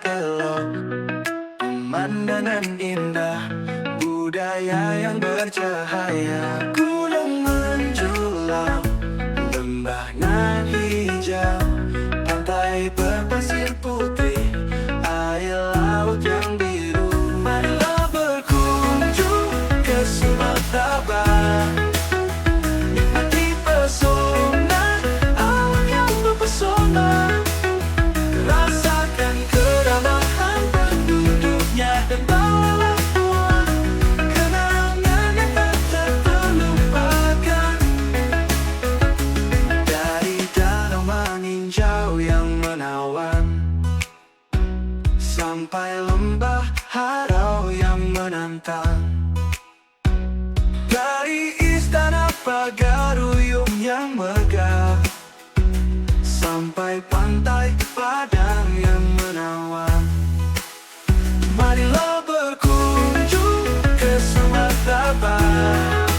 elok, pemandangan indah, budaya yang bercahaya. Gunung menjulang, lembah nan hijau, pantai berpasir putih, air laut yang biru. Marilah berkunjung ke Sumatera Barat, nikmati pesona alam yang mempesona. Rasakan keramahan penduduknya dan bawalah pulang kenangan yang tak terlupakan. Dari danau meninjau yang menawan, sampai lembah harau yang menantang. Dari istana Pagaruyung yang megah, sampai pantai Padang yang menawan. Marilah berkunjung ke Sumatera Barat,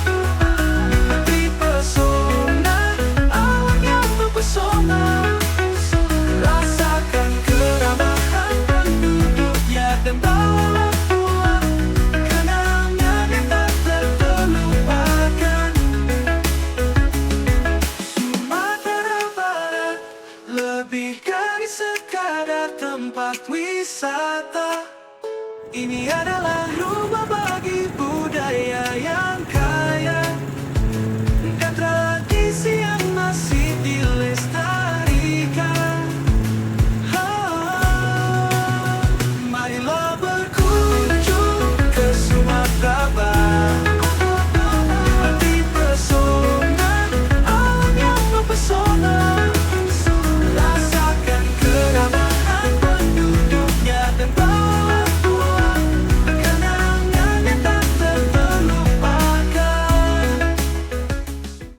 nikmati pesona alam yang mempesona. Rasakan keramahan penduduknya dan bawalah pulang kenangan yang tak terlupakan. Sumatera Barat lebih dari sekadar tempat wisata. Ini adalah rumah bagi